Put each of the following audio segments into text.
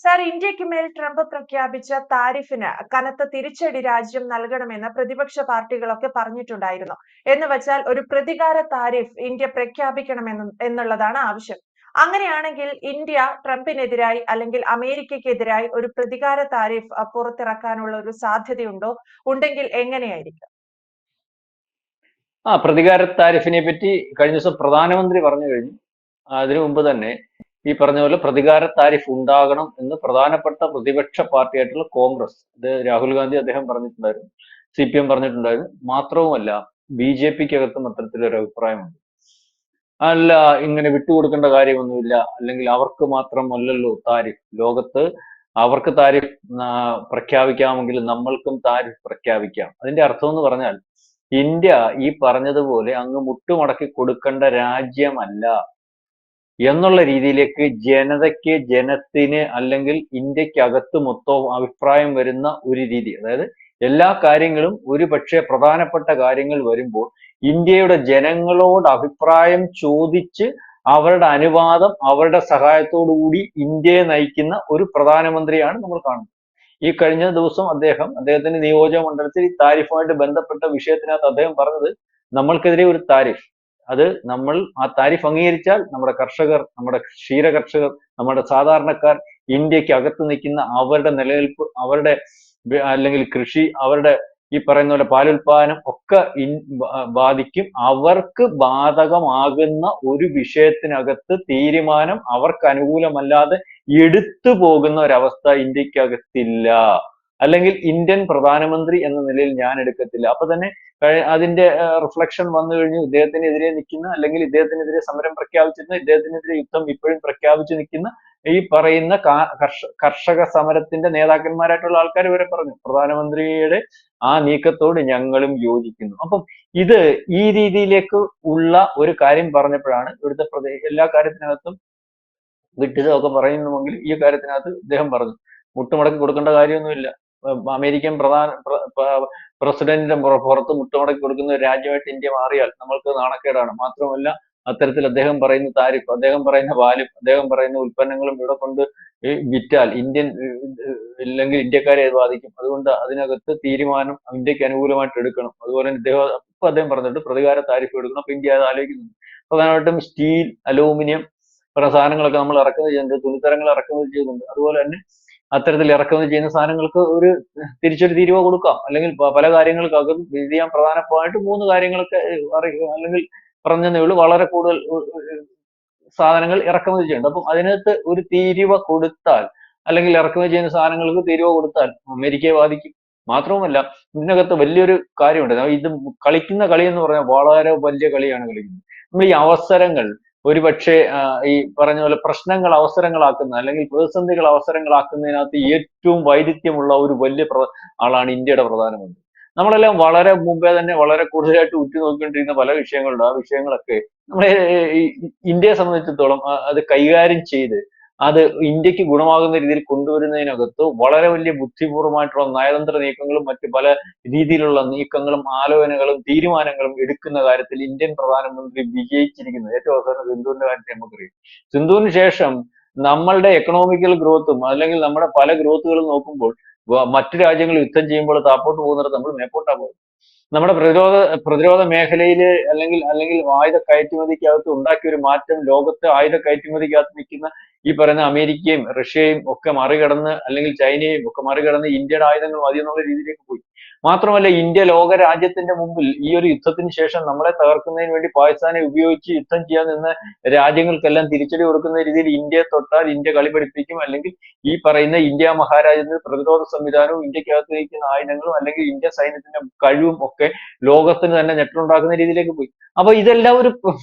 Sir, ഇന്ത്യക്ക് മേൽ Trump പ്രഖ്യാപിച്ച താരിഫിന് കനത്ത തിരിച്ചടി രാജ്യം നൽകണമെന്ന് പ്രതിപക്ഷ പാർട്ടികളൊക്കെ പറഞ്ഞിട്ടുണ്ടായിരുന്നു. എന്ന് വച്ചാൽ ഒരു പ്രതികാര താരിഫ് ഇന്ത്യ എന്നുള്ളതാണ് ആവശ്യം. അങ്ങനെയാണെങ്കിൽ ഇന്ത്യ ട്രംപിനെതിരായി അല്ലെങ്കിൽ അമേരിക്കയ്ക്കെതിരായി ഒരു പ്രതികാര താരിഫ് പുറത്തിറക്കാനുള്ള ഒരു സാധ്യതയുണ്ടോ? ഉണ്ടെങ്കിൽ എങ്ങനെയായിരിക്കും? പ്രതികാര താരിഫിനെ പറ്റി കഴിഞ്ഞ ദിവസം പ്രധാനമന്ത്രി പറഞ്ഞു കഴിഞ്ഞു. അതിനു മുമ്പ് തന്നെ ഈ പറഞ്ഞ പോലെ പ്രതികാര താരിഫ് ഉണ്ടാകണം എന്ന് പ്രധാനപ്പെട്ട പ്രതിപക്ഷ പാർട്ടിയായിട്ടുള്ള കോൺഗ്രസ്, ഇത് രാഹുൽ ഗാന്ധി അദ്ദേഹം പറഞ്ഞിട്ടുണ്ടായിരുന്നു, CPM പറഞ്ഞിട്ടുണ്ടായിരുന്നു. മാത്രവുമല്ല BJPക്ക് അകത്തും അത്തരത്തിലൊരു അഭിപ്രായമുണ്ട്. അല്ല, ഇങ്ങനെ വിട്ടുകൊടുക്കേണ്ട കാര്യമൊന്നുമില്ല, അല്ലെങ്കിൽ അവർക്ക് മാത്രമല്ലല്ലോ താരിഫ്, ലോകത്ത് അവർക്ക് താരിഫ് പ്രഖ്യാപിക്കാമെങ്കിൽ നമ്മൾക്കും താരിഫ് പ്രഖ്യാപിക്കാം. അതിന്റെ അർത്ഥം എന്ന് പറഞ്ഞാൽ ഇന്ത്യ ഈ പറഞ്ഞതുപോലെ അങ്ങ് മുട്ടുമടക്കി കൊടുക്കേണ്ട രാജ്യമല്ല എന്നുള്ള രീതിയിലേക്ക് ജനതയ്ക്ക്, ജനത്തിന്, അല്ലെങ്കിൽ ഇന്ത്യക്കകത്ത് മൊത്തം അഭിപ്രായം വരുന്ന ഒരു രീതി. അതായത് എല്ലാ കാര്യങ്ങളും, ഒരു പക്ഷേ പ്രധാനപ്പെട്ട കാര്യങ്ങൾ വരുമ്പോൾ ഇന്ത്യയുടെ ജനങ്ങളോട് അഭിപ്രായം ചോദിച്ച് അവരുടെ അനുവാദം, അവരുടെ സഹായത്തോടു കൂടി ഇന്ത്യയെ നയിക്കുന്ന ഒരു പ്രധാനമന്ത്രിയാണ് നമ്മൾ കാണുന്നത്. ഈ കഴിഞ്ഞ ദിവസം അദ്ദേഹത്തിന്റെ നിയോജക മണ്ഡലത്തിൽ ഈ താരിഫുമായിട്ട് ബന്ധപ്പെട്ട വിഷയത്തിനകത്ത് അദ്ദേഹം പറഞ്ഞത്, നമ്മൾക്കെതിരെ ഒരു താരിഫ്, അത് നമ്മൾ ആ താരിഫ് അംഗീകരിച്ചാൽ നമ്മുടെ കർഷകർ, നമ്മുടെ ക്ഷീര കർഷകർ, നമ്മുടെ സാധാരണക്കാർ, ഇന്ത്യക്ക് അകത്ത് നിൽക്കുന്ന അവരുടെ നിലനിൽപ്പ്, അവരുടെ അല്ലെങ്കിൽ കൃഷി, അവരുടെ ഈ പറയുന്ന പോലെ പാലുൽപാദനം ഒക്കെ ബാധിക്കും. അവർക്ക് ബാധകമാകുന്ന ഒരു വിഷയത്തിനകത്ത് തീരുമാനം അവർക്ക് അനുകൂലമല്ലാതെ എടുത്തു പോകുന്ന ഒരവസ്ഥ ഇന്ത്യക്കകത്തില്ല, അല്ലെങ്കിൽ ഇന്ത്യൻ പ്രധാനമന്ത്രി എന്ന നിലയിൽ ഞാൻ എടുക്കത്തില്ല. അപ്പൊ തന്നെ അതിന്റെ റിഫ്ലക്ഷൻ വന്നു കഴിഞ്ഞു. ഇദ്ദേഹത്തിനെതിരെ നിൽക്കുന്ന, അല്ലെങ്കിൽ ഇദ്ദേഹത്തിനെതിരെ സമരം പ്രഖ്യാപിച്ചിരുന്ന, ഇദ്ദേഹത്തിനെതിരെ യുദ്ധം ഇപ്പോഴും പ്രഖ്യാപിച്ചു നിൽക്കുന്ന ഈ പറയുന്ന കർഷക സമരത്തിന്റെ നേതാക്കന്മാരായിട്ടുള്ള ആൾക്കാർ വരെ പറഞ്ഞു, പ്രധാനമന്ത്രിയുടെ ആ നീക്കത്തോട് ഞങ്ങളും യോജിക്കുന്നു. അപ്പം ഇത് ഈ രീതിയിലേക്ക് ഉള്ള ഒരു കാര്യം പറഞ്ഞപ്പോഴാണ് ഇവിടുത്തെ എല്ലാ കാര്യത്തിനകത്തും വിഡ്ഢിതമൊക്കെ പറയുന്നുവെങ്കിൽ ഈ കാര്യത്തിനകത്ത് ഇദ്ദേഹം പറഞ്ഞു, മുട്ടുമടക്കി കൊടുക്കേണ്ട കാര്യമൊന്നുമില്ല. അമേരിക്കൻ പ്രസിഡന്റിന്റെ പുറത്ത് മുട്ടുമടക്കി കൊടുക്കുന്ന ഒരു രാജ്യമായിട്ട് ഇന്ത്യ മാറിയാൽ നമ്മൾക്ക് നാണക്കേടാണ്. മാത്രമല്ല അത്തരത്തിൽ അദ്ദേഹം പറയുന്ന താരിഫ്, അദ്ദേഹം പറയുന്ന പാലും, അദ്ദേഹം പറയുന്ന ഉൽപ്പന്നങ്ങളും ഇവിടെ കൊണ്ട് വിറ്റാൽ ഇല്ലെങ്കിൽ ഇന്ത്യക്കാരെ അത് ബാധിക്കും. അതുകൊണ്ട് അതിനകത്ത് തീരുമാനം ഇന്ത്യക്ക് അനുകൂലമായിട്ട് എടുക്കണം. അതുപോലെ അദ്ദേഹം പറഞ്ഞിട്ട് പ്രതികാര താരിഫ് എടുക്കണം. അപ്പൊ ഇന്ത്യ അത് ആലോചിക്കുന്നുണ്ട്. പ്രധാനമായിട്ടും സ്റ്റീൽ, അലൂമിനിയം പറയുന്ന സാധനങ്ങളൊക്കെ നമ്മൾ ഇറക്കുമതി ചെയ്യുന്നുണ്ട്, തുണിത്തരങ്ങൾ ഇറക്കുമതി ചെയ്യുന്നുണ്ട്. അതുപോലെ തന്നെ അത്തരത്തിൽ ഇറക്കുമതി ചെയ്യുന്ന സാധനങ്ങൾക്ക് ഒരു തിരിച്ചൊരു തീരുവ കൊടുക്കാം. അല്ലെങ്കിൽ പല കാര്യങ്ങൾക്കകം ഇത് ചെയ്യാൻ പ്രധാനമായിട്ട് 3 കാര്യങ്ങളൊക്കെ അല്ലെങ്കിൽ പറഞ്ഞതേ ഉള്ളൂ, വളരെ കൂടുതൽ സാധനങ്ങൾ ഇറക്കുമതി ചെയ്യുന്നുണ്ട്. അപ്പം അതിനകത്ത് ഒരു തീരുവ കൊടുത്താൽ, അല്ലെങ്കിൽ ഇറക്കുമതി ചെയ്യുന്ന സാധനങ്ങൾക്ക് തീരുവ കൊടുത്താൽ അമേരിക്കയെ ബാധിക്കും. മാത്രവുമല്ല ഇതിനകത്ത് വലിയൊരു കാര്യമുണ്ട്. ഇത് കളിക്കുന്ന കളി എന്ന് പറഞ്ഞാൽ വളരെ വലിയ കളിയാണ് കളിക്കുന്നത്. നമ്മൾ ഈ അവസരങ്ങൾ ഒരുപക്ഷെ ഈ പറഞ്ഞ പോലെ പ്രശ്നങ്ങൾ അവസരങ്ങളാക്കുന്ന, അല്ലെങ്കിൽ പ്രതിസന്ധികൾ അവസരങ്ങളാക്കുന്നതിനകത്ത് ഏറ്റവും വൈദഗ്ധ്യമുള്ള ഒരു വലിയ ആളാണ് ഇന്ത്യയുടെ പ്രധാനമന്ത്രി. നമ്മളെല്ലാം വളരെ മുമ്പേ തന്നെ വളരെ കൂടുതലായിട്ട് ഉറ്റുനോക്കിക്കൊണ്ടിരിക്കുന്ന പല വിഷയങ്ങളുണ്ട്. ആ വിഷയങ്ങളൊക്കെ നമ്മളെ ഇന്ത്യയെ സംബന്ധിച്ചിടത്തോളം അത് കൈകാര്യം ചെയ്ത് അത് ഇന്ത്യക്ക് ഗുണമാകുന്ന രീതിയിൽ കൊണ്ടുവരുന്നതിനകത്ത് വളരെ വലിയ ബുദ്ധിപൂർവമായിട്ടുള്ള നയതന്ത്ര നീക്കങ്ങളും മറ്റു പല രീതിയിലുള്ള നീക്കങ്ങളും ആലോചനകളും തീരുമാനങ്ങളും എടുക്കുന്ന കാര്യത്തിൽ ഇന്ത്യൻ പ്രധാനമന്ത്രി വിജയിച്ചിരിക്കുന്നത്. ഏറ്റവും അവസാനം സിന്ധുവിന്റെ കാര്യത്തിൽ നമുക്കറിയാം. സിന്ധുവിന് ശേഷം നമ്മളുടെ എക്കണോമിക്കൽ ഗ്രോത്തും, അല്ലെങ്കിൽ നമ്മുടെ പല ഗ്രോത്തുകളും നോക്കുമ്പോൾ മറ്റു രാജ്യങ്ങൾ യുദ്ധം ചെയ്യുമ്പോൾ താപ്പോട്ട് പോകുന്നിടത്ത് നമ്മൾ മേപ്പോട്ടാ പോകുന്നത്. നമ്മുടെ പ്രതിരോധ മേഖലയിൽ അല്ലെങ്കിൽ ആയുധ കയറ്റുമതിക്കകത്ത് ഉണ്ടാക്കിയ ഒരു മാറ്റം ലോകത്തെ ആയുധ കയറ്റുമതിക്കകത്ത് നിൽക്കുന്ന ഈ പറയുന്ന അമേരിക്കയും റഷ്യയും ഒക്കെ മറികടന്ന്, അല്ലെങ്കിൽ ചൈനയും ഒക്കെ മറികടന്ന് ഇന്ത്യയുടെ ആയുധങ്ങൾ മതി എന്നുള്ള രീതിയിലേക്ക് പോയി. മാത്രമല്ല ഇന്ത്യ ലോക രാജ്യത്തിന്റെ മുമ്പിൽ ഈ ഒരു യുദ്ധത്തിന് ശേഷം നമ്മളെ തകർക്കുന്നതിന് വേണ്ടി പാകിസ്ഥാനെ ഉപയോഗിച്ച് യുദ്ധം ചെയ്യാൻ നിന്ന രാജ്യങ്ങൾക്കെല്ലാം തിരിച്ചടി കൊടുക്കുന്ന രീതിയിൽ ഇന്ത്യയെ തൊട്ടാൽ ഇന്ത്യ കളി പഠിപ്പിക്കും, അല്ലെങ്കിൽ ഈ പറയുന്ന ഇന്ത്യ മഹാരാജ്യത്തിന്റെ പ്രതിരോധ സംവിധാനവും ഇന്ത്യക്കകത്ത് നിൽക്കുന്ന ആയുധങ്ങളും അല്ലെങ്കിൽ ഇന്ത്യ സൈന്യത്തിന്റെ കഴിവും ഒക്കെ ലോകത്തിന് തന്നെ ഞെട്ടുണ്ടാക്കുന്ന രീതിയിലേക്ക് പോയി. അപ്പൊ ഇതെല്ലാം ഒരു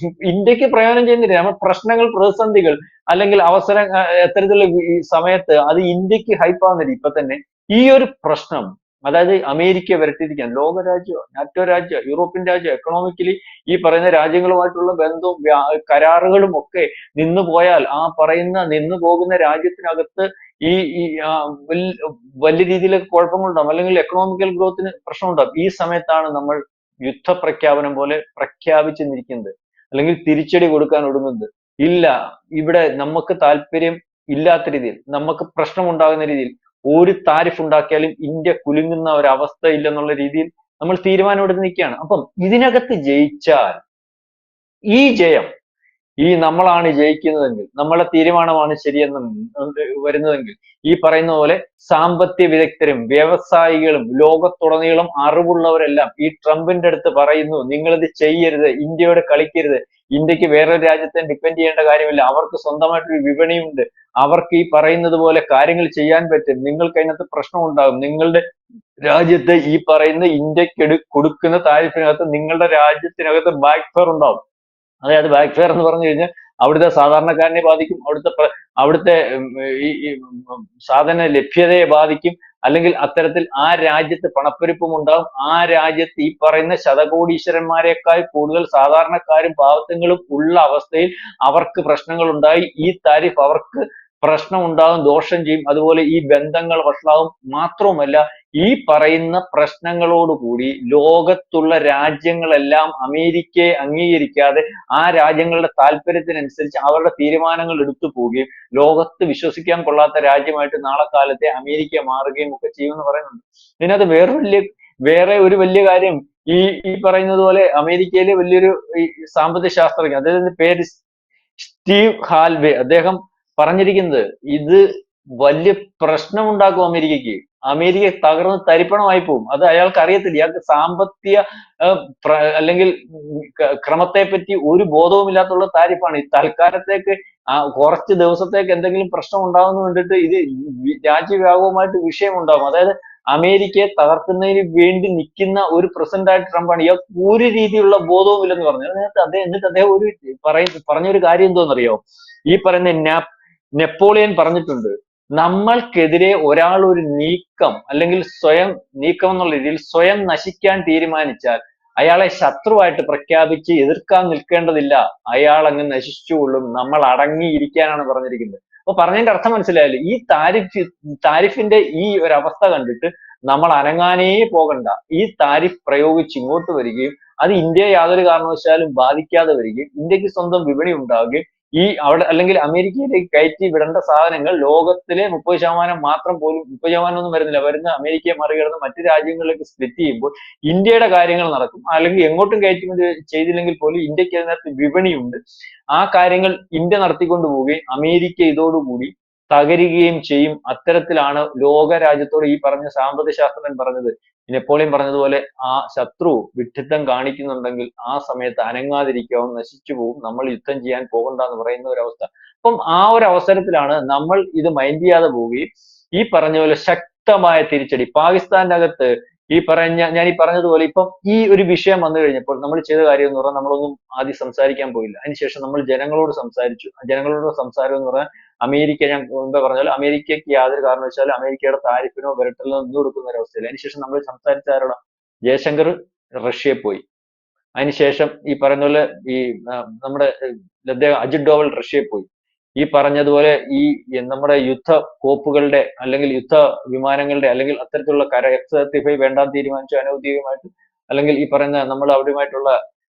ഇന്ത്യക്ക് പ്രയോജനം ചെയ്യുന്നില്ല. നമ്മൾ പ്രശ്നങ്ങൾ, പ്രതിസന്ധികൾ, അല്ലെങ്കിൽ അവസരം എത്തരത്തിലുള്ള ഈ സമയത്ത് അത് ഇന്ത്യക്ക് ഹൈപ്പാകുന്നില്ല. ഇപ്പൊ തന്നെ ഈ ഒരു പ്രശ്നം, അതായത് അമേരിക്ക വരട്ടിയിരിക്കാൻ ലോകരാജ്യം, നാറ്റോ രാജ്യം, യൂറോപ്യൻ രാജ്യം, എക്കണോമിക്കലി ഈ പറയുന്ന രാജ്യങ്ങളുമായിട്ടുള്ള ബന്ധവും കരാറുകളും ഒക്കെ നിന്നു പോയാൽ ആ പറയുന്ന നിന്നു പോകുന്ന രാജ്യത്തിനകത്ത് ഈ വലിയ രീതിയിലൊക്കെ കുഴപ്പങ്ങളുണ്ടാകും, അല്ലെങ്കിൽ എക്കണോമിക്കൽ ഗ്രോത്തിന് പ്രശ്നമുണ്ടാകും. ഈ സമയത്താണ് നമ്മൾ യുദ്ധപ്രഖ്യാപനം പോലെ പ്രഖ്യാപിച്ചു നിൽക്കുന്നത്, അല്ലെങ്കിൽ തിരിച്ചടി കൊടുക്കാൻ ഒടുങ്ങുന്നത്. ഇല്ല, ഇവിടെ നമുക്ക് താല്പര്യം ഇല്ലാത്ത രീതിയിൽ, നമുക്ക് പ്രശ്നമുണ്ടാകുന്ന രീതിയിൽ ഒരു താരിഫ് ഉണ്ടാക്കിയാലും ഇന്ത്യ കുലുങ്ങുന്ന ഒരു അവസ്ഥ ഇല്ലെന്നുള്ള രീതിയിൽ നമ്മൾ തീരുമാനമെടുത്ത് നിൽക്കുകയാണ്. അപ്പം ഇതിനകത്ത് ജയിച്ചാൽ ഈ ജയം, ഈ നമ്മളാണ് ജയിക്കുന്നതെങ്കിൽ, നമ്മളെ തീരുമാനമാണ് ശരിയെന്ന് വരുന്നതെങ്കിൽ, ഈ പറയുന്ന പോലെ സാമ്പത്തിക വിദഗ്ധരും വ്യവസായികളും ലോകത്തുടനീളം അറിവുള്ളവരെല്ലാം ഈ ട്രംപിന്റെ അടുത്ത് പറയുന്നു, നിങ്ങളിത് ചെയ്യരുത്, ഇന്ത്യയോട് കളിക്കരുത്, ഇന്ത്യക്ക് വേറൊരു രാജ്യത്തെ ഡിപ്പെൻഡ് ചെയ്യേണ്ട കാര്യമില്ല, അവർക്ക് സ്വന്തമായിട്ടൊരു വിപണിയുണ്ട്, അവർക്ക് ഈ പറയുന്നത് പോലെ കാര്യങ്ങൾ ചെയ്യാൻ പറ്റും, നിങ്ങൾക്ക് അതിനകത്ത് പ്രശ്നം ഉണ്ടാകും, നിങ്ങളുടെ രാജ്യത്ത് ഈ പറയുന്ന ഇന്ത്യക്ക് കൊടുക്കുന്ന താരിഫിനകത്ത് നിങ്ങളുടെ രാജ്യത്തിനകത്ത് ബാക്ക് ഫയർ ഉണ്ടാവും. അതായത് ബാക്ക് ഫെയർ എന്ന് പറഞ്ഞു കഴിഞ്ഞാൽ അവിടുത്തെ സാധാരണക്കാരനെ ബാധിക്കും, അവിടുത്തെ സാധന ലഭ്യതയെ ബാധിക്കും, അല്ലെങ്കിൽ അത്തരത്തിൽ ആ രാജ്യത്ത് പണപ്പെരുപ്പം ഉണ്ടാകും, ആ രാജ്യത്ത് ഈ പറയുന്ന ശതകോടീശ്വരന്മാരെക്കാൾ കൂടുതൽ സാധാരണക്കാരും പാവത്തുങ്ങളും ഉള്ള അവസ്ഥയിൽ അവർക്ക് പ്രശ്നങ്ങൾ ഉണ്ടായി, ഈ താരിഫ് അവർക്ക് പ്രശ്നം ഉണ്ടാകും, ദോഷം ചെയ്യും, അതുപോലെ ഈ ബന്ധങ്ങൾ വഷളാവും. മാത്രവുമല്ല, ഈ പറയുന്ന പ്രശ്നങ്ങളോടുകൂടി ലോകത്തുള്ള രാജ്യങ്ങളെല്ലാം അമേരിക്കയെ അംഗീകരിക്കാതെ ആ രാജ്യങ്ങളുടെ താല്പര്യത്തിനനുസരിച്ച് അവരുടെ തീരുമാനങ്ങൾ എടുത്തു പോവുകയും ലോകത്ത് വിശ്വസിക്കാൻ കൊള്ളാത്ത രാജ്യമായിട്ട് നാളെ കാലത്തെ അമേരിക്ക മാറുകയും ഒക്കെ ചെയ്യുമെന്ന് പറയുന്നുണ്ട്. ഇതിനകത്ത് വേറെ ഒരു വലിയ കാര്യം, ഈ ഈ പറയുന്നത് പോലെ അമേരിക്കയിലെ വലിയൊരു ഈ സാമ്പത്തിക ശാസ്ത്രജ്ഞൻ, അദ്ദേഹത്തിന്റെ പേര് സ്റ്റീവ് ഹാൽവേ, അദ്ദേഹം പറഞ്ഞിരിക്കുന്നത് ഇത് വലിയ പ്രശ്നമുണ്ടാക്കും അമേരിക്കയ്ക്ക്, അമേരിക്ക തകർന്ന് തരിപ്പണമായി പോകും. അത് അയാൾക്ക് അറിയത്തില്ല, ഇയാൾക്ക് സാമ്പത്തിക അല്ലെങ്കിൽ ക്രമത്തെ പറ്റി ഒരു ബോധവുമില്ലാത്തുള്ള താരിഫാണ്. ഈ തൽക്കാലത്തേക്ക് കുറച്ച് ദിവസത്തേക്ക് എന്തെങ്കിലും പ്രശ്നം ഉണ്ടാകുന്ന വേണ്ടിയിട്ട് ഇത് രാജ്യവ്യാപകമായിട്ട് വിഷയം ഉണ്ടാകും. അതായത് അമേരിക്കയെ തകർക്കുന്നതിന് വേണ്ടി നിൽക്കുന്ന ഒരു പ്രസിഡന്റ് ആയിട്ട് ട്രംപാണ്. ഇയാൾക്ക് ഒരു രീതിയിലുള്ള ബോധവും ഇല്ലെന്ന് പറഞ്ഞു. എന്നിട്ട് അദ്ദേഹം പറഞ്ഞൊരു കാര്യം എന്തോന്നറിയോ, ഈ പറയുന്ന നെപ്പോളിയൻ പറഞ്ഞിട്ടുണ്ട്, നമ്മൾക്കെതിരെ ഒരാൾ ഒരു നീക്കം അല്ലെങ്കിൽ സ്വയം നീക്കം എന്നുള്ള രീതിയിൽ സ്വയം നശിക്കാൻ തീരുമാനിച്ചാൽ അയാളെ ശത്രുവായിട്ട് പ്രഖ്യാപിച്ച് എതിർക്കാൻ നിൽക്കേണ്ടതില്ല, അയാൾ അങ്ങ് നശിച്ചുകൊള്ളും, നമ്മൾ അടങ്ങിയിരിക്കാനാണ് പറഞ്ഞിരിക്കുന്നത്. അപ്പൊ പറഞ്ഞതിന്റെ അർത്ഥം മനസ്സിലായല്ലോ. ഈ താരിഫിന്റെ ഈ ഒരു അവസ്ഥ കണ്ടിട്ട് നമ്മൾ അനങ്ങാനേ പോകണ്ട, ഈ താരിഫ് പ്രയോഗിച്ച് ഇങ്ങോട്ട് വരികയും അത് ഇന്ത്യയെ യാതൊരു കാരണവശാലും ബാധിക്കാതെ വരികയും ഇന്ത്യക്ക് സ്വന്തം വിപണി ഉണ്ടാവുകയും അവിടെ അല്ലെങ്കിൽ അമേരിക്കയിലേക്ക് കയറ്റി വിടേണ്ട സാധനങ്ങൾ ലോകത്തിലെ 30% മാത്രം പോലും, 30% ഒന്നും വരുന്ന അമേരിക്കയെ മറികടന്ന് മറ്റു രാജ്യങ്ങളിലേക്ക് സ്പ്ലിറ്റ് ചെയ്യുമ്പോൾ ഇന്ത്യയുടെ കാര്യങ്ങൾ നടക്കും. അല്ലെങ്കിൽ എങ്ങോട്ടും കയറ്റുമതി ചെയ്തില്ലെങ്കിൽ പോലും ഇന്ത്യക്ക് അതിനകത്ത് വിപണിയുണ്ട്. ആ കാര്യങ്ങൾ ഇന്ത്യ നടത്തിക്കൊണ്ട് പോവുകയും അമേരിക്ക ഇതോടുകൂടി തകരുകയും ചെയ്യും. അത്തരത്തിലാണ് ലോക രാജ്യത്തോട് ഈ പറഞ്ഞ സാമ്പത്തിക ശാസ്ത്രജ്ഞൻ പറഞ്ഞത്. നെപ്പോളിയൻ പറഞ്ഞതുപോലെ ആ ശത്രു വിഡ്ഢിത്തം കാണിക്കുന്നുണ്ടെങ്കിൽ ആ സമയത്ത് അനങ്ങാതിരിക്കാവും, നശിച്ചു പോകും, നമ്മൾ യുദ്ധം ചെയ്യാൻ പോകണ്ട എന്ന് പറയുന്ന ഒരു അവസ്ഥ. അപ്പം ആ ഒരു അവസരത്തിലാണ് നമ്മൾ ഇത് മൈൻഡ് ചെയ്യാതെ പോവുകയും ഈ പറഞ്ഞ പോലെ ശക്തമായ തിരിച്ചടി പാകിസ്ഥാന്റെ അകത്ത് ഞാൻ ഈ പറഞ്ഞതുപോലെ ഇപ്പം ഈ ഒരു വിഷയം വന്നു കഴിഞ്ഞപ്പോൾ നമ്മൾ ചെയ്ത കാര്യം എന്ന് പറഞ്ഞാൽ നമ്മളൊന്നും ആദ്യം സംസാരിക്കാൻ പോയില്ല. അതിനുശേഷം നമ്മൾ ജനങ്ങളോട് സംസാരിച്ചു. ജനങ്ങളോട് സംസാരം എന്ന് പറഞ്ഞാൽ ഞാൻ മുമ്പേ പറഞ്ഞ പോലെ അമേരിക്കയ്ക്ക് യാതൊരു കാരണവശാലും അമേരിക്കയുടെ താരിഫിനോ വിരട്ടലിനോ നിന്ന് കൊടുക്കുന്ന ഒരു അവസ്ഥയില്ല. അതിനുശേഷം നമ്മൾ സംസാരിച്ച ആരോടാ? ജയശങ്കർ റഷ്യയിൽ പോയി. അതിനുശേഷം ഈ പറയുന്ന പോലെ ഈ നമ്മുടെ അജിത് ഡോവൽ റഷ്യയിൽ പോയി. ഈ പറഞ്ഞതുപോലെ ഈ നമ്മുടെ യുദ്ധ കോപ്പുകളുടെ അല്ലെങ്കിൽ യുദ്ധ വിമാനങ്ങളുടെ അല്ലെങ്കിൽ അത്തരത്തിലുള്ള F-35 വേണ്ടാന്ന് തീരുമാനിച്ചു അനൗദ്യോഗികമായിട്ട്, അല്ലെങ്കിൽ ഈ പറയുന്ന നമ്മൾ അവരുമായിട്ടുള്ള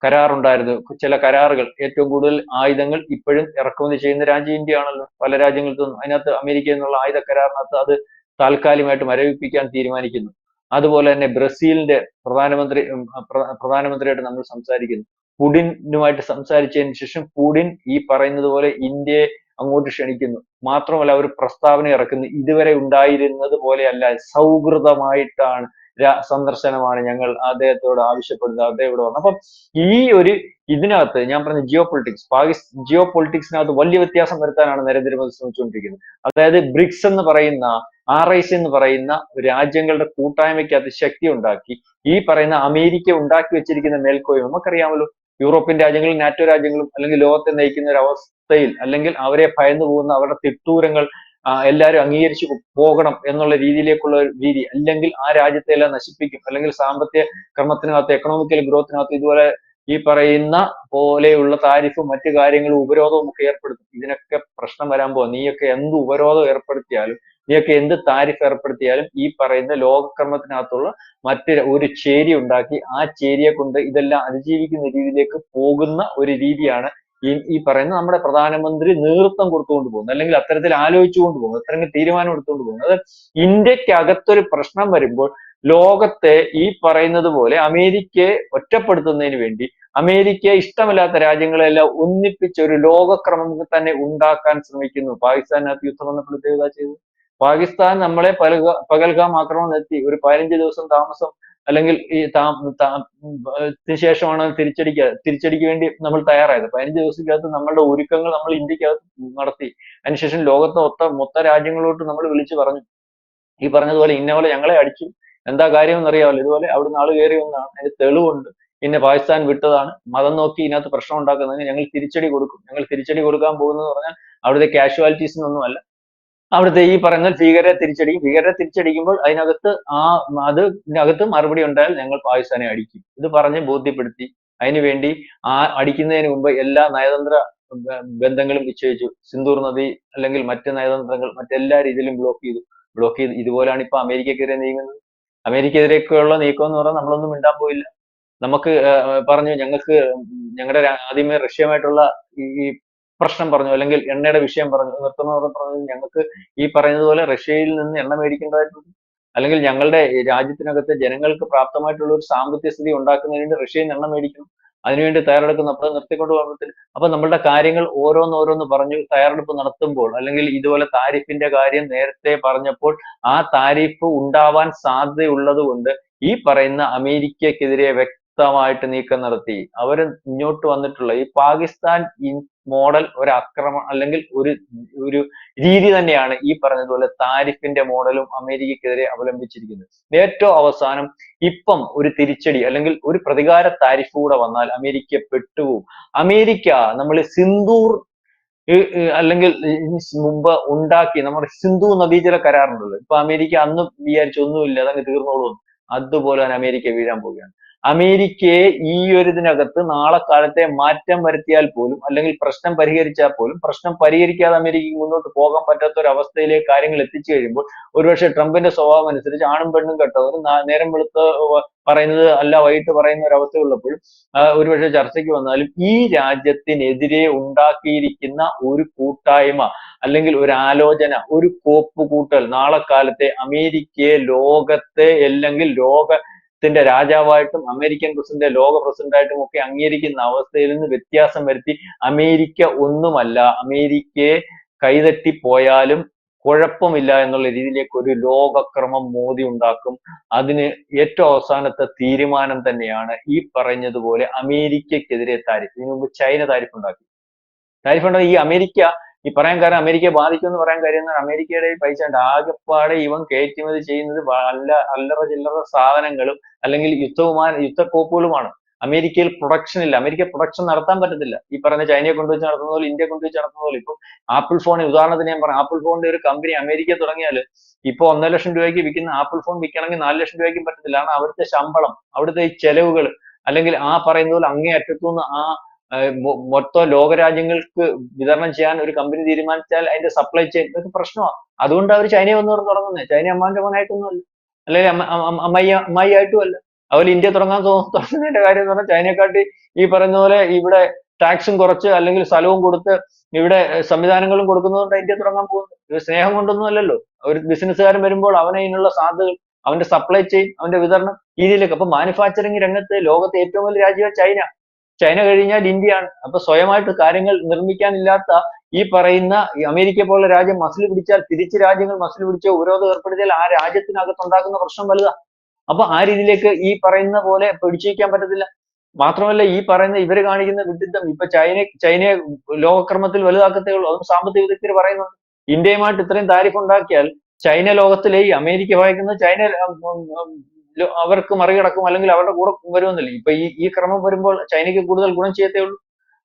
കരാറുണ്ടായിരുന്നു, ചില കരാറുകൾ, ഏറ്റവും കൂടുതൽ ആയുധങ്ങൾ ഇപ്പോഴും ഇറക്കുമതി ചെയ്യുന്ന രാജ്യം ഇന്ത്യയാണല്ലോ പല രാജ്യങ്ങളിൽ നിന്നും. അതിനകത്ത് അമേരിക്ക എന്നുള്ള ആയുധ കരാറിനകത്ത് അത് താൽക്കാലികമായിട്ട് മരവിപ്പിക്കാൻ തീരുമാനിക്കുന്നു. അതുപോലെ തന്നെ ബ്രസീലിന്റെ പ്രധാനമന്ത്രിയായിട്ട് നമ്മൾ സംസാരിക്കുന്നു. പുടിനുമായിട്ട് സംസാരിച്ചതിന് ശേഷം പുടിൻ ഈ പറയുന്നത് പോലെ ഇന്ത്യയെ അങ്ങോട്ട് ക്ഷണിക്കുന്നു. മാത്രമല്ല ഒരു പ്രസ്താവന ഇറക്കുന്നു, ഇതുവരെ ഉണ്ടായിരുന്നത് പോലെയല്ല, സൗഹൃദമായിട്ടാണ് സന്ദർശനമാണ് ഞങ്ങൾ അദ്ദേഹത്തോട് ആവശ്യപ്പെടുന്നത്, അദ്ദേഹം ഇവിടെ വന്നു. അപ്പം ഈ ഒരു ഇതിനകത്ത് ഞാൻ പറഞ്ഞ ജിയോ പൊളിറ്റിക്സിനകത്ത് വലിയ വ്യത്യാസം വരുത്താനാണ് നരേന്ദ്രമോദി ശ്രമിച്ചുകൊണ്ടിരിക്കുന്നത്. അതായത് ബ്രിക്സ് എന്ന് പറയുന്ന RIC എന്ന് പറയുന്ന രാജ്യങ്ങളുടെ കൂട്ടായ്മയ്ക്കകത്ത് ശക്തി ഉണ്ടാക്കി ഈ പറയുന്ന അമേരിക്ക ഉണ്ടാക്കി വെച്ചിരിക്കുന്ന മേൽക്കോയ്മ നമുക്കറിയാമല്ലോ. യൂറോപ്യൻ രാജ്യങ്ങളും നാറ്റോ രാജ്യങ്ങളും അല്ലെങ്കിൽ ലോകത്തെ നയിക്കുന്ന ഒരു അവസ്ഥയിൽ അല്ലെങ്കിൽ അവരെ ഭയന്നു പോകുന്ന അവരുടെ തിട്ടൂരങ്ങൾ എല്ലാവരും അംഗീകരിച്ചു പോകണം എന്നുള്ള രീതിയിലേക്കുള്ള ഒരു രീതി, അല്ലെങ്കിൽ ആ രാജ്യത്തെ എല്ലാം നശിപ്പിക്കും, അല്ലെങ്കിൽ സാമ്പത്തിക ക്രമത്തിനകത്ത് എക്കണോമിക്കൽ ഗ്രോത്തിനകത്ത് ഇതുപോലെ ഈ പറയുന്ന പോലെയുള്ള താരിഫും മറ്റു കാര്യങ്ങളും ഉപരോധവും ഒക്കെ ഏർപ്പെടുത്തും. ഇതിനൊക്കെ പ്രശ്നം വരാൻ പോകും. നീയൊക്കെ എന്ത് ഉപരോധം ഏർപ്പെടുത്തിയാലും, നീയൊക്കെ എന്ത് താരിഫ് ഏർപ്പെടുത്തിയാലും ഈ പറയുന്ന ലോകക്രമത്തിനകത്തുള്ള ഒരു ചേരി ഉണ്ടാക്കി ആ ചേരിയെ കൊണ്ട് ഇതെല്ലാം അതിജീവിക്കുന്ന രീതിയിലേക്ക് പോകുന്ന ഒരു രീതിയാണ് ഈ പറയുന്ന നമ്മുടെ പ്രധാനമന്ത്രി നേതൃത്വം കൊടുത്തുകൊണ്ട് പോകുന്നത്, അല്ലെങ്കിൽ അത്തരത്തിൽ ആലോചിച്ചുകൊണ്ട് പോകുന്നത്, അത്തരത്തിൽ തീരുമാനം എടുത്തുകൊണ്ട് പോകുന്നത്. അത് ഇന്ത്യക്കകത്തൊരു പ്രശ്നം വരുമ്പോൾ ലോകത്തെ ഈ പറയുന്നത് പോലെ അമേരിക്കയെ ഒറ്റപ്പെടുത്തുന്നതിന് വേണ്ടി അമേരിക്കയെ ഇഷ്ടമില്ലാത്ത രാജ്യങ്ങളെല്ലാം ഒന്നിപ്പിച്ച് ഒരു ലോകക്രമം തന്നെ ഉണ്ടാക്കാൻ ശ്രമിക്കുന്നു. പാകിസ്ഥാനകത്ത് യുദ്ധം വന്നപ്പോൾ ഇതാ ചെയ്തത്. പാകിസ്ഥാൻ നമ്മളെ പകൽഗാം ആക്രമണം നടത്തി ഒരു 15 ദിവസം താമസം, അല്ലെങ്കിൽ ഈ ശേഷമാണ് തിരിച്ചടിക്ക് വേണ്ടി നമ്മൾ തയ്യാറായത്. 15 ദിവസത്തിനകത്ത് നമ്മളുടെ ഒരുക്കങ്ങൾ നമ്മൾ ഇന്ത്യക്കകത്ത് നടത്തി. അതിനുശേഷം ലോകത്തെ മൊത്ത രാജ്യങ്ങളോട്ട് നമ്മൾ വിളിച്ചു പറഞ്ഞു, ഈ പറഞ്ഞതുപോലെ ഇന്ന പോലെ ഞങ്ങളെ അടിച്ചു, എന്താ കാര്യം എന്നറിയാമല്ലോ, ഇതുപോലെ അവിടുന്ന് ആള് കയറി വന്നതാണ്, അതിന് തെളിവുണ്ട്, പിന്നെ പാകിസ്ഥാൻ വിട്ടതാണ്, മതം നോക്കി ഇതിനകത്ത് പ്രശ്നം ഉണ്ടാക്കുന്നത്, ഞങ്ങൾ തിരിച്ചടി കൊടുക്കും. ഞങ്ങൾ തിരിച്ചടി കൊടുക്കാൻ പോകുന്നത് പറഞ്ഞാൽ അവിടുത്തെ കാഷ്വാലിറ്റീസിനൊന്നും അല്ല, അവിടുത്തെ ഈ പറയുന്ന ഭീകരരെ തിരിച്ചടിക്കും. ഭീകരരെ തിരിച്ചടിക്കുമ്പോൾ അതിനകത്ത് മറുപടി ഉണ്ടായാൽ ഞങ്ങൾ പാകിസ്ഥാനെ അടിക്കും. ഇത് പറഞ്ഞ് ബോധ്യപ്പെടുത്തി. അതിനുവേണ്ടി അടിക്കുന്നതിന് മുമ്പ് എല്ലാ നയതന്ത്ര ബന്ധങ്ങളും വിച്ഛേദിച്ചു. സിന്ദൂർ നദി അല്ലെങ്കിൽ മറ്റ് നയതന്ത്രങ്ങൾ മറ്റെല്ലാ രീതിയിലും ബ്ലോക്ക് ചെയ്ത് ഇതുപോലെയാണ് ഇപ്പൊ അമേരിക്കക്കെതിരെ നീങ്ങുന്നത്. അമേരിക്കക്കെതിരെയൊക്കെയുള്ള നീക്കം എന്ന് പറഞ്ഞാൽ നമ്മളൊന്നും മിണ്ടാൻ പോയില്ല. നമുക്ക് പറഞ്ഞു, ഞങ്ങളുടെ ആദ്യമേ റഷ്യയുമായിട്ടുള്ള ഈ പ്രശ്നം പറഞ്ഞു, അല്ലെങ്കിൽ എണ്ണയുടെ വിഷയം പറഞ്ഞു, നിർത്തുന്ന പറഞ്ഞു, ഞങ്ങൾക്ക് ഈ പറയുന്നത് പോലെ റഷ്യയിൽ നിന്ന് എണ്ണ മേടിക്കേണ്ടതായിട്ടുണ്ട്, അല്ലെങ്കിൽ ഞങ്ങളുടെ രാജ്യത്തിനകത്തെ ജനങ്ങൾക്ക് പ്രാപ്തമായിട്ടുള്ള ഒരു സാമ്പത്തിക സ്ഥിതി ഉണ്ടാക്കുന്നതിന് വേണ്ടി റഷ്യയിൽ നിന്ന് എണ്ണ മേടിക്കണം, അതിനുവേണ്ടി തയ്യാറെടുക്കുന്നു. അപ്പോൾ നിർത്തിക്കൊണ്ട് പോകാൻ പറ്റില്ല. അപ്പൊ നമ്മളുടെ കാര്യങ്ങൾ ഓരോന്നോരോന്ന് പറഞ്ഞു തയ്യാറെടുപ്പ് നടത്തുമ്പോൾ, അല്ലെങ്കിൽ ഇതുപോലെ താരിഫിന്റെ കാര്യം നേരത്തെ പറഞ്ഞപ്പോൾ ആ താരിഫ് ഉണ്ടാവാൻ സാധ്യതയുള്ളത് കൊണ്ട് ഈ പറയുന്ന അമേരിക്കക്കെതിരെ വ്യക്തമായിട്ട് നീക്കം നടത്തി. അവര് ഇങ്ങോട്ട് വന്നിട്ടുള്ള ഈ പാകിസ്ഥാൻ മോഡൽ ഒരു ആക്രമണം അല്ലെങ്കിൽ ഒരു രീതി തന്നെയാണ് ഈ പറഞ്ഞതുപോലെ താരിഫിന്റെ മോഡലും അമേരിക്കക്കെതിരെ അവലംബിച്ചിരിക്കുന്നത്. ഏറ്റവും അവസാനം ഇപ്പം ഒരു തിരിച്ചടി അല്ലെങ്കിൽ ഒരു പ്രതികാര താരിഫ് കൂടെ വന്നാൽ അമേരിക്ക പെട്ടുപോകും. അമേരിക്ക നമ്മൾ സിന്ദൂർ അല്ലെങ്കിൽ മുമ്പ് ഉണ്ടാക്കി നമ്മുടെ സിന്ധു നദീജല കരാറുണ്ടല്ലോ, ഇപ്പൊ അമേരിക്ക അന്ന് വിചാരിച്ചു ഒന്നുമില്ല അതങ്ങ് തീർന്നോളൂ, അതുപോലെ തന്നെ അമേരിക്ക വീഴാൻ പോവുകയാണ്. അമേരിക്കയെ ഈ ഒരു ഇതിനകത്ത് നാളെ കാലത്തെ മാറ്റം വരുത്തിയാൽ പോലും, അല്ലെങ്കിൽ പ്രശ്നം പരിഹരിച്ചാൽ പോലും, പ്രശ്നം പരിഹരിക്കാതെ അമേരിക്കയ്ക്ക് മുന്നോട്ട് പോകാൻ പറ്റാത്ത ഒരു അവസ്ഥയിലേക്ക് കാര്യങ്ങൾ എത്തിച്ചു കഴിയുമ്പോൾ, ഒരുപക്ഷെ ട്രംപിന്റെ സ്വഭാവം അനുസരിച്ച് ആണും പെണ്ണും കെട്ടവരും നേരം വെളുത്ത് പറയുന്നത് അല്ല വൈകിട്ട് പറയുന്ന ഒരു അവസ്ഥ ഉള്ളപ്പോൾ ഒരുപക്ഷെ ചർച്ചയ്ക്ക് വന്നാലും ഈ രാജ്യത്തിനെതിരെ ഉണ്ടാക്കിയിരിക്കുന്ന ഒരു കൂട്ടായ്മ അല്ലെങ്കിൽ ഒരു ആലോചന, ഒരു കോപ്പ് കൂട്ടൽ നാളെ കാലത്തെ അമേരിക്കയെ ലോകത്തെ അല്ലെങ്കിൽ ലോകത്തിന്റെ രാജാവായിട്ടും അമേരിക്കൻ പ്രസിഡന്റ് ലോക പ്രസിഡന്റായിട്ടും ഒക്കെ അംഗീകരിക്കുന്ന അവസ്ഥയിൽ നിന്ന് വ്യത്യാസം വരുത്തി അമേരിക്ക ഒന്നുമല്ല, അമേരിക്കയെ കൈതട്ടിപ്പോയാലും കുഴപ്പമില്ല എന്നുള്ള രീതിയിലേക്ക് ഒരു ലോകക്രമം മോദി ഉണ്ടാക്കും. അതിന് ഏറ്റവും അവസാനത്തെ തീരുമാനം തന്നെയാണ് ഈ പറഞ്ഞതുപോലെ അമേരിക്കക്കെതിരെ താരിഫ്. ഇതിനു മുമ്പ് ചൈന താരിഫ് ഉണ്ടാക്കി. ഈ അമേരിക്ക ഈ പറയാൻ കാരണം അമേരിക്കയെ ബാധിക്കുമെന്ന് പറയാൻ കാര്യം എന്നാൽ അമേരിക്കയുടെ പൈസ ഉണ്ട്. ആകെപ്പാടെ ഇവൻ കയറ്റുമതി ചെയ്യുന്നത് അല്ലറ ചില്ലറ സാധനങ്ങളും അല്ലെങ്കിൽ യുദ്ധക്കോപ്പുകളുമാണ്. അമേരിക്കയിൽ പ്രൊഡക്ഷൻ ഇല്ല. അമേരിക്ക പ്രൊഡക്ഷൻ നടത്താൻ പറ്റത്തില്ല. ഈ പറഞ്ഞ ചൈനയെ കൊണ്ടുവച്ച് നടത്തുന്ന പോലെ, ഇന്ത്യയെ കൊണ്ടുവച്ച് നടത്തുന്ന പോലെ. ഇപ്പം ആപ്പിൾ ഫോൺ ഉദാഹരണത്തിന് ഞാൻ പറയാം, ആപ്പിൾ ഫോണിന്റെ ഒരു കമ്പനി അമേരിക്ക തുടങ്ങിയാൽ ഇപ്പൊ 1,00,000 രൂപയ്ക്ക് വിൽക്കുന്ന ആപ്പിൾ ഫോൺ വിൽക്കണമെങ്കിൽ 4,00,000 രൂപയ്ക്കും പറ്റത്തില്ല. കാരണം അവിടുത്തെ ശമ്പളം, അവിടുത്തെ ഈ ചെലവുകൾ, അല്ലെങ്കിൽ ആ പറയുന്ന പോലെ അങ്ങേ അറ്റത്തുനിന്ന് മൊത്തം ലോകരാജ്യങ്ങൾക്ക് വിതരണം ചെയ്യാൻ ഒരു കമ്പനി തീരുമാനിച്ചാൽ അതിന്റെ സപ്ലൈ ചെയിൻ ഇതൊക്കെ പ്രശ്നമാണ്. അതുകൊണ്ട് അവർ ചൈനയെ വന്ന് തുടങ്ങുന്നത്. ചൈന അമ്മാന്റെ മോനായിട്ടൊന്നും അല്ല, അല്ലെങ്കിൽ അമ്മായി ആയിട്ടും അല്ല. അതുപോലെ ഇന്ത്യ തുടങ്ങാൻ തുടങ്ങുന്നതിന്റെ കാര്യം എന്ന് പറഞ്ഞാൽ ചൈനയെക്കാട്ടി ഈ പറയുന്ന പോലെ ഇവിടെ ടാക്സും കുറച്ച് അല്ലെങ്കിൽ സ്ഥലവും കൊടുത്ത് ഇവിടെ സംവിധാനങ്ങളും കൊടുക്കുന്നതുകൊണ്ട് ഇന്ത്യ തുടങ്ങാൻ പോകുന്നത്. ഇത് സ്നേഹം കൊണ്ടൊന്നും അല്ലല്ലോ. ഒരു ബിസിനസ്സുകാരൻ വരുമ്പോൾ അവന് ഇതിനുള്ള സാധ്യതകൾ, അവന്റെ സപ്ലൈ ചെയിൻ, അവന്റെ വിതരണം രീതിയിലേക്ക്. അപ്പൊ മാനുഫാക്ചറിങ് രംഗത്ത് ലോകത്തെ ഏറ്റവും വലിയ രാജ്യമാണ് ചൈന. ചൈന കഴിഞ്ഞാൽ ഇന്ത്യയാണ്. അപ്പൊ സ്വയമായിട്ട് കാര്യങ്ങൾ നിർമ്മിക്കാനില്ലാത്ത ഈ പറയുന്ന അമേരിക്ക പോലുള്ള രാജ്യം മസിൽ പിടിച്ചാൽ, തിരിച്ച് രാജ്യങ്ങൾ മസിൽ പിടിച്ചോ ഉപരോധം ഏർപ്പെടുത്തിയാൽ ആ രാജ്യത്തിനകത്ത് ഉണ്ടാക്കുന്ന പ്രശ്നം വലുതാ. അപ്പൊ ആ രീതിയിലേക്ക് ഈ പറയുന്ന പോലെ പിടിച്ചു വയ്ക്കാൻ പറ്റത്തില്ല. മാത്രമല്ല ഈ പറയുന്ന ഇവര് കാണിക്കുന്ന വിഡിത്തം ഇപ്പൊ ചൈനയെ ലോകക്രമത്തിൽ വലുതാക്കത്തേ ഉള്ളൂ. അതും സാമ്പത്തിക വിദഗ്ധർ പറയുന്നുണ്ട്. ഇന്ത്യയുമായിട്ട് ഇത്രയും താരിഫ് ഉണ്ടാക്കിയാൽ ചൈന ലോകത്തിലെ ഈ അമേരിക്ക ഭയക്കുന്നത് ചൈന അവർക്ക് മറികടക്കും, അല്ലെങ്കിൽ അവരുടെ കൂടെ വരുമെന്നില്ല. ഇപ്പൊ ഈ ക്രമം വരുമ്പോൾ ചൈനയ്ക്ക് കൂടുതൽ ഗുണം ചെയ്യത്തേ ഉള്ളൂ.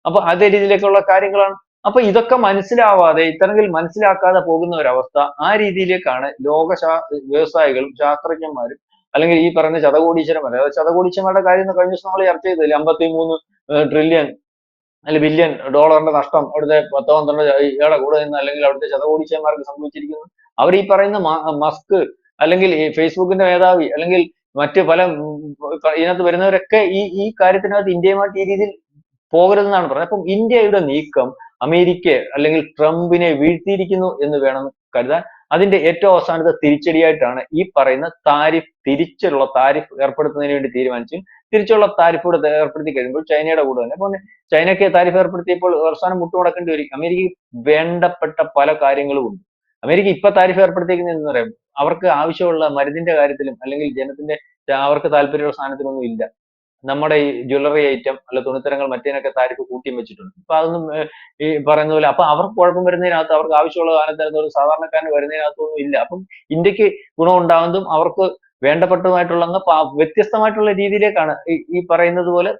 അപ്പൊ അതേ രീതിയിലേക്കുള്ള കാര്യങ്ങളാണ്. അപ്പൊ ഇതൊക്കെ മനസ്സിലാവാതെ, ഇത്തരത്തിൽ മനസ്സിലാക്കാതെ പോകുന്ന ഒരവസ്ഥ, ആ രീതിയിലേക്കാണ് വ്യവസായികളും ശാസ്ത്രജ്ഞന്മാരും അല്ലെങ്കിൽ ഈ പറഞ്ഞ ശതകോടീശ്വരന്മാർ, ശതകോടീശ്വരന്മാരുടെ കാര്യം കഴിഞ്ഞ ദിവസം നമ്മൾ ചർച്ച ചെയ്തില്ലേ, 53 ട്രില്യൺ അല്ലെ ബില്യൺ ഡോളറിന്റെ നഷ്ടം അവിടുത്തെ 10-12 ഇയാളുടെ കൂടെ നിന്ന് അല്ലെങ്കിൽ അവിടുത്തെ ശതകോടീശ്വരന്മാർക്ക് സംഭവിച്ചിരിക്കുന്നു. അവർ ഈ പറയുന്ന മസ്ക് അല്ലെങ്കിൽ ഈ ഫേസ്ബുക്കിന്റെ മേധാവി അല്ലെങ്കിൽ മറ്റ് പല ഇതിനകത്ത് വരുന്നവരൊക്കെ ഈ കാര്യത്തിനകത്ത് ഇന്ത്യയുമായിട്ട് ഈ രീതിയിൽ പോകരുതെന്നാണ് പറയുന്നത്. അപ്പം ഇന്ത്യയുടെ നീക്കം അമേരിക്ക അല്ലെങ്കിൽ ട്രംപിനെ വീഴ്ത്തിയിരിക്കുന്നു എന്ന് വേണം കരുതാൻ. അതിന്റെ ഏറ്റവും അവസാനത്തെ തിരിച്ചടിയായിട്ടാണ് ഈ പറയുന്ന തിരിച്ചുള്ള താരിഫ് ഏർപ്പെടുത്തുന്നതിന് വേണ്ടി തീരുമാനിച്ചു. തിരിച്ചുള്ള താരിഫ് കൂടെ ഏർപ്പെടുത്തി കഴിയുമ്പോൾ ചൈനയുടെ കൂടെ തന്നെ. അപ്പൊ ചൈനയ്ക്ക് താരിഫ് ഏർപ്പെടുത്തിയപ്പോൾ അവസാനം മുട്ടുമടക്കേണ്ടി വരും. അമേരിക്കയ്ക്ക് വേണ്ടപ്പെട്ട പല കാര്യങ്ങളും ഉണ്ട്. അമേരിക്ക ഇപ്പൊ താരിഫ് ഏർപ്പെടുത്തിയിരിക്കുന്നത് എന്ന് പറയാം, അവർക്ക് ആവശ്യമുള്ള മരുന്നിന്റെ കാര്യത്തിലും അല്ലെങ്കിൽ ജനത്തിന്റെ അവർക്ക് താല്പര്യമുള്ള സാധനത്തിനൊന്നും ഇല്ല. നമ്മുടെ ഈ ജ്വല്ലറി ഐറ്റം അല്ല തുണിത്തരങ്ങൾ മറ്റേനൊക്കെ താരിഫ് കൂട്ടിയും വെച്ചിട്ടുണ്ട്. അപ്പൊ അതൊന്നും ഈ പറയുന്ന പോലെ അപ്പൊ അവർക്ക് കുഴപ്പം വരുന്നതിനകത്ത്, അവർക്ക് ആവശ്യമുള്ള സാധനത്തിനകത്ത് സാധാരണക്കാരന് വരുന്നതിനകത്തൊന്നും ഇല്ല. അപ്പം ഇന്ത്യക്ക് ഗുണം ഉണ്ടാകുന്നതും അവർക്ക് വേണ്ടപ്പെട്ടതുമായിട്ടുള്ള വ്യത്യസ്തമായിട്ടുള്ള രീതിയിലേക്കാണ് ഈ പറയുന്നത് പോലെ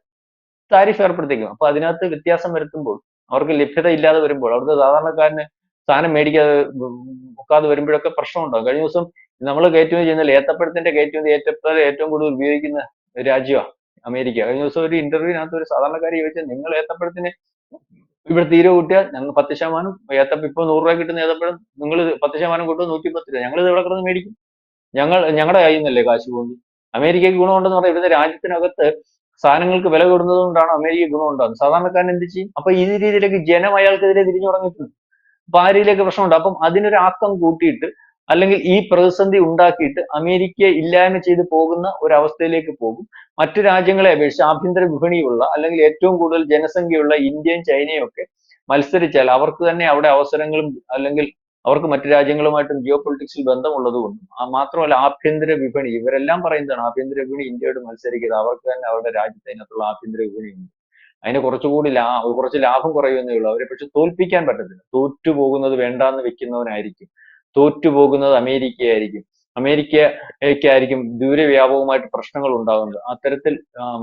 താരിഫ് ഏർപ്പെടുത്തിക്കും. അപ്പൊ അതിനകത്ത് വ്യത്യാസം വരുത്തുമ്പോൾ, അവർക്ക് ലഭ്യത ഇല്ലാതെ വരുമ്പോൾ, അവിടുത്തെ സാധാരണക്കാരന് സാധനം മേടിക്കാതെ ഒക്കാതെ വരുമ്പോഴൊക്കെ പ്രശ്നം ഉണ്ടാകും. കഴിഞ്ഞ ദിവസം നമ്മൾ കയറ്റുമതി ചെയ്യുന്ന ഏത്തപ്പഴത്തിന്റെ കയറ്റുമതി ഏറ്റവും കൂടുതൽ ഉപയോഗിക്കുന്ന രാജ്യമാണ് അമേരിക്ക. കഴിഞ്ഞ ദിവസം ഒരു ഇന്റർവ്യൂവിനകത്ത് ഒരു സാധാരണക്കാരി ചോദിച്ചാൽ, നിങ്ങൾ ഏത്തപ്പഴത്തിന് ഇവിടെ തീരെ കൂട്ടിയാൽ ഞങ്ങൾ 10% ഇപ്പൊ 100 രൂപ കിട്ടുന്ന ഏത്തപ്പഴം നിങ്ങൾ 10% കൂട്ടും 110 രൂപ, ഞങ്ങൾ ഇത് ഇവിടെ കിടന്ന് മേടിക്കും, ഞങ്ങളുടെ കയ്യിൽ നിന്നല്ലേ കാശ് പോകുന്നത്. അമേരിക്കയ്ക്ക് ഗുണമുണ്ടെന്ന് പറഞ്ഞാൽ ഇവിടുത്തെ രാജ്യത്തിനകത്ത് സാധനങ്ങൾക്ക് വില കൂടുന്നത് കൊണ്ടാണ് അമേരിക്ക ഗുണം ഉണ്ടാകുന്നത്. സാധാരണക്കാരൻ എന്ത് ചെയ്യും? അപ്പൊ ഈ രീതിയിലേക്ക് ജനം അയാൾക്കെതിരെ തിരിഞ്ഞു തുടങ്ങിയിട്ടുണ്ട്. അപ്പൊ ആ രീതിയിലേക്ക് പ്രശ്നമുണ്ട്. അപ്പം അതിനൊരു ആക്കം കൂട്ടിയിട്ട് അല്ലെങ്കിൽ ഈ പ്രതിസന്ധി ഉണ്ടാക്കിയിട്ട് അമേരിക്ക ഇല്ലായ്മ ചെയ്ത് പോകുന്ന ഒരവസ്ഥയിലേക്ക് പോകും. മറ്റു രാജ്യങ്ങളെ അപേക്ഷിച്ച് ആഭ്യന്തര വിപണിയുള്ള അല്ലെങ്കിൽ ഏറ്റവും കൂടുതൽ ജനസംഖ്യയുള്ള ഇന്ത്യയും ചൈനയും ഒക്കെ മത്സരിച്ചാൽ അവർക്ക് തന്നെ അവിടെ അവസരങ്ങളും അല്ലെങ്കിൽ അവർക്ക് മറ്റു രാജ്യങ്ങളുമായിട്ടും ജിയോ പൊളിറ്റിക്സിൽ ബന്ധമുള്ളത് കൊണ്ടും മാത്രമല്ല ആഭ്യന്തര വിപണി, ഇവരെല്ലാം പറയുന്നതാണ് ആഭ്യന്തര വിപണി ഇന്ത്യയോട് മത്സരിക്കുന്നത്, അവർക്ക് തന്നെ അവരുടെ രാജ്യത്ത് അതിനകത്തുള്ള ആഭ്യന്തര വിപണി ഉണ്ട്, അതിന് കുറച്ചുകൂടി കുറച്ച് ലാഭം കുറയുമെന്നേ ഉള്ളൂ. അവരെ പക്ഷെ തോൽപ്പിക്കാൻ പറ്റത്തില്ല. തോറ്റുപോകുന്നത് വേണ്ടാന്ന് വെക്കുന്നവനായിരിക്കും, തോറ്റുപോകുന്നത് അമേരിക്കയായിരിക്കും. അമേരിക്കയ്ക്കായിരിക്കും ദൂരവ്യാപകമായിട്ട് പ്രശ്നങ്ങൾ ഉണ്ടാകുന്നത്. അത്തരത്തിൽ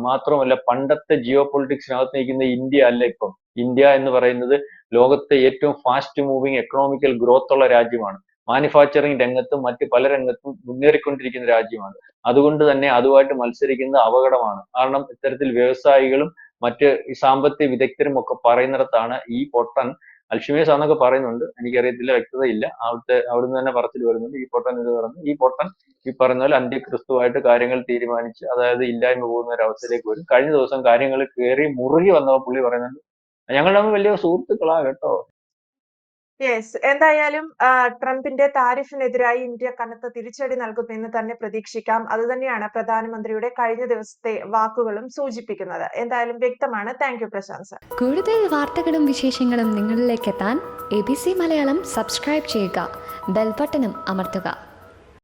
മാത്രമല്ല പണ്ടത്തെ ജിയോ പൊളിറ്റിക്സിനകത്ത് നിൽക്കുന്ന ഇന്ത്യ അല്ല ഇപ്പം. ഇന്ത്യ എന്ന് പറയുന്നത് ലോകത്തെ ഏറ്റവും ഫാസ്റ്റ് മൂവിങ് എക്കണോമിക്കൽ ഗ്രോത്ത് ഉള്ള രാജ്യമാണ്. മാനുഫാക്ചറിങ് രംഗത്തും മറ്റ് പല രംഗത്തും മുന്നേറിക്കൊണ്ടിരിക്കുന്ന രാജ്യമാണ്. അതുകൊണ്ട് തന്നെ അതുമായിട്ട് മത്സരിക്കുന്നത് അപകടമാണ്. കാരണം ഇത്തരത്തിൽ വ്യവസായികളും മറ്റ് ഈ സാമ്പത്തിക വിദഗ്ധരും ഒക്കെ പറയുന്നിടത്താണ് ഈ പൊട്ടൻ അൽഷിമേഴ്സ് ആണെന്നൊക്കെ പറയുന്നുണ്ട്, എനിക്കറിയത്തില്ല, വ്യക്തതയില്ല. അവിടുന്ന് തന്നെ പറച്ചിൽ വരുന്നുണ്ട് ഈ പൊട്ടൻ ഇത് പറഞ്ഞു. ഈ പൊട്ടൻ ഈ പറയുന്ന പോലെ അന്ത്യക്രിസ്തുവായിട്ട് കാര്യങ്ങൾ തീരുമാനിച്ച് അതായത് ഇല്ലായ്മ പോകുന്ന ഒരു അവസ്ഥയിലേക്ക് വരും. കഴിഞ്ഞ ദിവസം കാര്യങ്ങൾ കയറി മുറുകി വന്നപ്പോൾ പുള്ളി പറയുന്നുണ്ട്, ഞങ്ങൾ തമ്മിൽ വലിയ സുഹൃത്തുക്കളാ കേട്ടോ. യെസ്. എന്തായാലും ട്രംപിന്റെ താരിഫിനെതിരായി ഇന്ത്യ കനത്ത തിരിച്ചടി നൽകുമെന്ന് തന്നെ പ്രതീക്ഷിക്കാം. അതുതന്നെയാണ് പ്രധാനമന്ത്രിയുടെ കഴിഞ്ഞ ദിവസത്തെ വാക്കുകളും സൂചിപ്പിക്കുന്നത്. എന്തായാലും വ്യക്തമാണ്. Thank you Prashant sir. കൂടുതൽ വാർത്തകളും വിശേഷങ്ങളും നിങ്ങളിലേക്ക് എത്താൻ ABC മലയാളം സബ്സ്ക്രൈബ് ചെയ്യുക, ബെൽ ബട്ടണും അമർത്തുക.